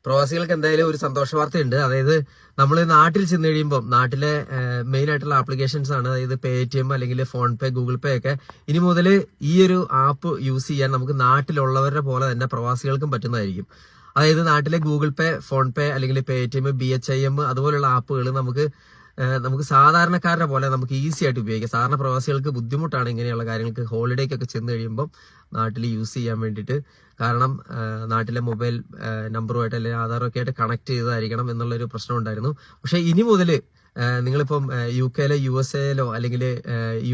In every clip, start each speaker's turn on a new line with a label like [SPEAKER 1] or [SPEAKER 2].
[SPEAKER 1] പ്രവാസികൾക്ക് എന്തായാലും ഒരു സന്തോഷ വാർത്തയുണ്ട്. അതായത് നമ്മൾ നാട്ടിൽ ചെന്ന് കഴിയുമ്പോൾ നാട്ടിലെ മെയിൻ ആയിട്ടുള്ള ആപ്ലിക്കേഷൻസ് ആണ്, അതായത് പേടിഎം അല്ലെങ്കിൽ ഫോൺ പേ, ഗൂഗിൾ പേ ഒക്കെ ഇനി മുതൽ ഈ ഒരു ആപ്പ് യൂസ് ചെയ്യാൻ നമുക്ക് നാട്ടിലുള്ളവരുടെ പോലെ തന്നെ പ്രവാസികൾക്കും പറ്റുന്നതായിരിക്കും. അതായത് നാട്ടിലെ ഗൂഗിൾ പേ, ഫോൺ പേ അല്ലെങ്കിൽ പേടിഎം, BHIM അതുപോലുള്ള ആപ്പുകൾ നമുക്ക് സാധാരണക്കാരുടെ പോലെ നമുക്ക് ഈസി ആയിട്ട് ഉപയോഗിക്കാം. സാധാരണ പ്രവാസികൾക്ക് ബുദ്ധിമുട്ടാണ് ഇങ്ങനെയുള്ള കാര്യങ്ങൾക്ക് ഹോളിഡേക്കൊക്കെ ചെന്ന് കഴിയുമ്പോൾ നാട്ടിൽ യൂസ് ചെയ്യാൻ വേണ്ടിയിട്ട്. കാരണം നാട്ടിലെ മൊബൈൽ നമ്പറുമായിട്ട് അല്ലെങ്കിൽ ആധാറൊക്കെ ആയിട്ട് കണക്ട് ചെയ്തതായിരിക്കണം എന്നുള്ളൊരു പ്രശ്നം ഉണ്ടായിരുന്നു. പക്ഷെ ഇനി മുതൽ നിങ്ങളിപ്പം UK-ലോ USA-ലോ അല്ലെങ്കിൽ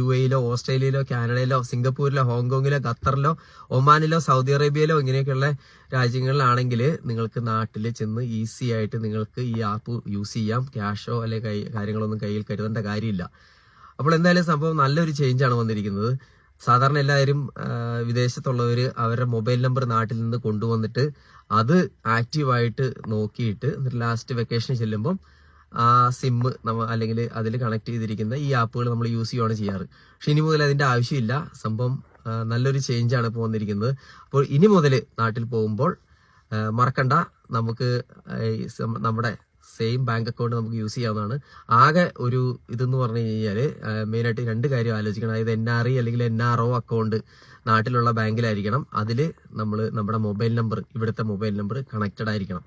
[SPEAKER 1] UAE-ലോ ഓസ്ട്രേലിയയിലോ കാനഡയിലോ സിംഗപ്പൂരിലോ ഹോങ്കോങ്ങിലോ ഖത്തറിലോ ഒമാനിലോ സൗദി അറേബ്യയിലോ ഇങ്ങനെയൊക്കെയുള്ള രാജ്യങ്ങളിലാണെങ്കിൽ നിങ്ങൾക്ക് നാട്ടിൽ ചെന്ന് ഈസി ആയിട്ട് നിങ്ങൾക്ക് ഈ ആപ്പ് യൂസ് ചെയ്യാം. ക്യാഷോ അല്ലെങ്കിൽ കാര്യങ്ങളൊന്നും കയ്യിൽ കരുതേണ്ട കാര്യമില്ല. അപ്പോൾ എന്തായാലും സംഭവം നല്ലൊരു ചേഞ്ചാണ് വന്നിരിക്കുന്നത്. സാധാരണ എല്ലാവരും വിദേശത്തുള്ളവർ അവരുടെ മൊബൈൽ നമ്പർ നാട്ടിൽ നിന്ന് കൊണ്ടുവന്നിട്ട് അത് ആക്റ്റീവായിട്ട് നോക്കിയിട്ട് എന്നിട്ട് ലാസ്റ്റ് വെക്കേഷന് ചെല്ലുമ്പം ആ സിം അല്ലെങ്കിൽ അതിൽ കണക്ട് ചെയ്തിരിക്കുന്ന ഈ ആപ്പുകൾ നമ്മൾ യൂസ് ചെയ്യുകയാണ് ചെയ്യാറ്. പക്ഷെ ഇനി മുതൽ അതിന്റെ ആവശ്യമില്ല. സംഭവം നല്ലൊരു ചേഞ്ചാണ് ഇപ്പോൾ വന്നിരിക്കുന്നത്. അപ്പോൾ ഇനി മുതൽ നാട്ടിൽ പോകുമ്പോൾ മറക്കണ്ട, നമുക്ക് നമ്മുടെ സെയിം ബാങ്ക് അക്കൗണ്ട് നമുക്ക് യൂസ് ചെയ്യാവുന്നതാണ്. ആകെ ഒരു ഇതെന്ന് പറഞ്ഞു കഴിഞ്ഞാൽ മെയിനായിട്ട് 2 കാര്യം ആലോചിക്കണം. അതായത് NRE അല്ലെങ്കിൽ NRO അക്കൗണ്ട് നാട്ടിലുള്ള ബാങ്കിലായിരിക്കണം. അതിൽ നമ്മൾ നമ്മുടെ മൊബൈൽ നമ്പർ, ഇവിടുത്തെ മൊബൈൽ നമ്പർ കണക്റ്റഡ് ആയിരിക്കണം.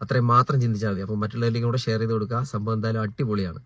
[SPEAKER 1] അത്രയും മാത്രം ചിന്തിച്ചാൽ മതി. അപ്പോൾ മറ്റുള്ളവരിലേക്കും കൂടെ ഷെയർ ചെയ്ത് കൊടുക്കുക. സംഭവം എന്തായാലും അടിപൊളിയാണ്.